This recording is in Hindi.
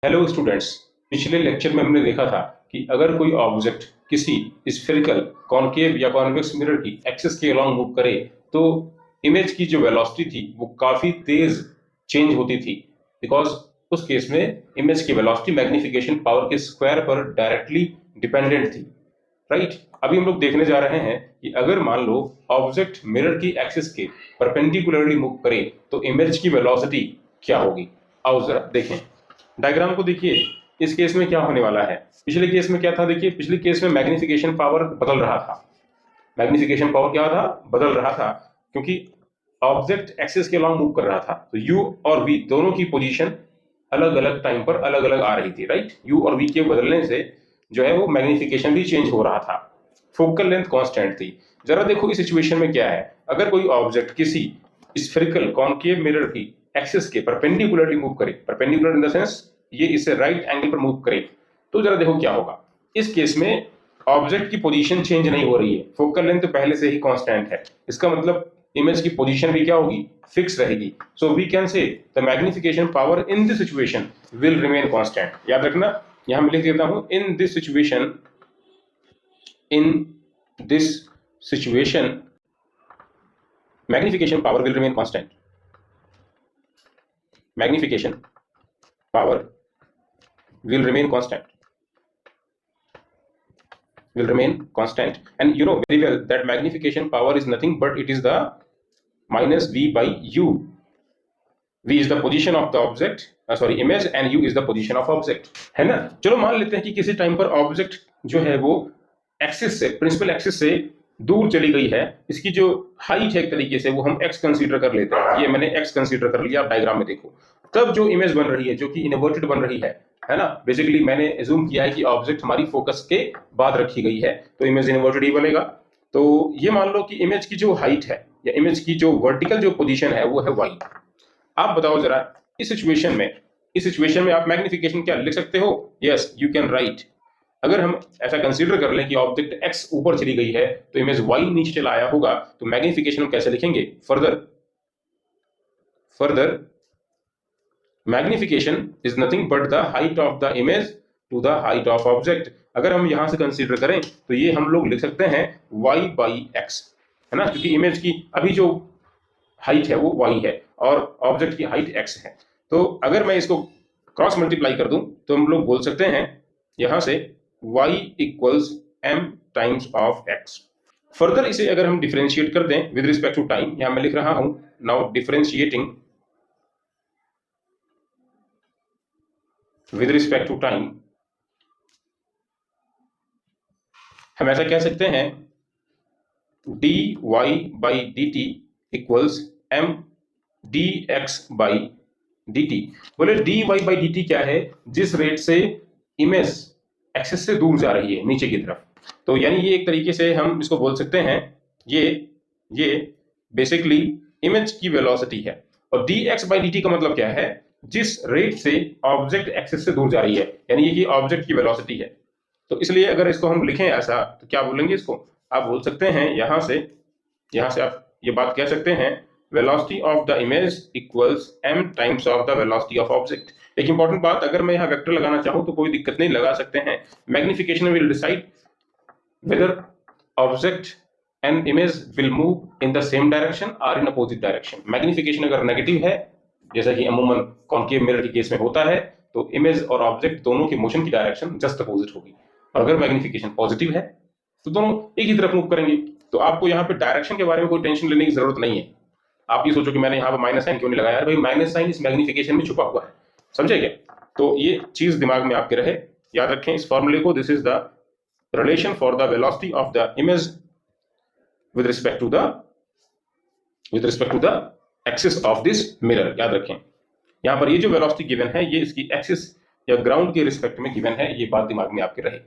Hello students. पिछले लेक्चर में हमने देखा था कि अगर कोई ऑब्जेक्ट किसी स्फेरिकल कॉनकेव या कॉन्वेक्स मिरर की एक्सिस के अलोंग मूव करे तो इमेज की जो वेलोसिटी थी वो काफी तेज चेंज होती थी, बिकॉज उस केस में इमेज की वेलोसिटी मैग्निफिकेशन पावर के स्क्वायर पर डायरेक्टली डिपेंडेंट थी। राइट, अभी हम लोग देखने जा रहे हैं कि अगर मान लो ऑब्जेक्ट मिरर की एक्सिस के परपेंडिकुलरली मूव करे तो इमेज की वेलोसिटी क्या होगी। आओ जरा देखें डायग्राम को। देखिए इस केस में क्या होने वाला है। पिछले केस में क्या था, देखिए पिछले केस में मैग्निफिकेशन पावर बदल रहा था। मैग्निफिकेशन पावर क्या था, बदल रहा था, क्योंकि ऑब्जेक्ट एक्सिस के अलोंग मूव कर रहा था। तो यू और वी दोनों की पोजीशन अलग अलग टाइम पर अलग अलग आ रही थी। राइट, यू और वी के बदलने से जो है वो मैग्निफिकेशन भी चेंज हो रहा था। फोकल लेंथ कांस्टेंट थी। जरा देखो इस सिचुएशन में क्या है, अगर कोई ऑब्जेक्ट किसी स्फेरिकल कॉनकेव मिरर की एक्सिस के परपेंडिकुलरली मूव करे, परपेंडिकुलर इन द सेंस ये इससे राइट एंगल पर मूव करे, तो जरा देखो क्या होगा। इस केस में ऑब्जेक्ट की पोजीशन चेंज नहीं हो रही है, फोकल लेंथ तो पहले से ही कांस्टेंट है। इसका मतलब इमेज की पोजीशन भी क्या होगी, फिक्स रहेगी। So we can say the magnification power in this situation will remain constant. याद रखना, यहां मैं लिख देता हूं in this situation, in this situation magnification power will remain constant. Magnification power will remain constant. Will remain constant. And you know very well that magnification power is nothing but it is the minus v by u. v is the position of the object, image, and u is the position of object, है ना। चलो मान लेते हैं कि किसी टाइम पर ऑब्जेक्ट जो है वो एक्सिस से, प्रिंसिपल एक्सिस से दूर चली गई है। इसकी जो हाइट है एक तरीके से वो हम x कंसीडर कर लेते हैं। ये मैंने x कंसीडर कर लिया। आप डायग्राम में देखो, तब जो इमेज बन रही है जो कि इनवर्टेड बन रही है ना। बेसिकली मैंने एज्यूम किया है कि ऑब्जेक्ट हमारी फोकस के बाद रखी गई है, तो इमेज इनवर्टेड ही बनेगा। तो ये मान लो कि इमेज की जो हाइट है या इमेज की जो वर्टिकल जो पोजीशन है वो है y। आप बताओ जरा इस सिचुएशन में आप मैग्निफिकेशन क्या लिख सकते हो? Yes, you can write. अगर हम ऐसा कंसीडर कर लें कि ऑब्जेक्ट x ऊपर चली गई है तो इमेज y नीचे चला आया होगा, तो मैग्निफिकेशन हम कैसे लिखेंगे? Further magnification is nothing but the height of the image to the height of object. अगर हम यहां से कंसीडर करें तो ये हम लोग लिख सकते हैं y बाई x, है ना, क्योंकि इमेज की अभी जो हाइट है वो y है और ऑब्जेक्ट की हाइट x है। तो अगर मैं इसको क्रॉस मल्टीप्लाई कर दूं तो हम लोग बोल सकते हैं यहां से y equals m times of x। Further इसे अगर हम डिफरेंशिएट कर दें विद रिस्पेक्ट टू टाइम, यहां मैं लिख रहा हूं now differentiating with respect to time, हम ऐसा कह सकते हैं dy by dt equals m dx by dt। बोले dy बाई dt क्या है? जिस रेट से इमेज एक्सिस से दूर जा रही है नीचे की तरफ, तो यानी ये एक तरीके से हम इसको बोल सकते हैं ये बेसिकली इमेज की वेलोसिटी है। और dx बाई dt का मतलब क्या है? जिस रेट से ऑब्जेक्ट एक्सिस से दूर जा रही है, यानी ये ऑब्जेक्ट की वेलोसिटी है। तो इसलिए अगर इसको हम लिखें ऐसा तो क्या बोलेंगे इसको? आप बोल सकते हैं यहां से आप ये बात कह सकते हैं velocity of the image equals m times of the velocity of object. एक इंपॉर्टेंट बात, अगर मैं यहाँ वेक्टर लगाना चाहूँ तो कोई दिक्कत नहीं, लगा सकते हैं। Magnification will decide whether object and image will move in the same direction or in opposite direction। Magnification अगर नेगेटिव है, जैसा कि अमूमन कॉनकेव मिरर के केस में होता है, तो इमेज और ऑब्जेक्ट दोनों की मोशन की डायरेक्शन जस्ट अपोजिट होगी। और अगर मैग्निफिकेशन पॉजिटिव है तो दोनों एक ही तरफ मूव करेंगे। तो आपको यहाँ पे डायरेक्शन के बारे में कोई टेंशन लेने की जरूरत नहीं है। आप ये सोचो कि मैंने यहाँ पे माइनस साइन क्यों नहीं लगाया, भाई माइनस साइन इस मैग्निफिकेशन में छुपा हुआ है, समझे क्या? तो ये चीज दिमाग में आपके रहे, याद रखें इस फॉर्मूले को। This is the relation for the velocity of the image with respect to the axis of this mirror। याद रखें यहां पर ये जो वेलोसिटी गिवन है ये इसकी एक्सिस या ग्राउंड के रिस्पेक्ट में गिवन है, ये बात दिमाग में आपके रहे।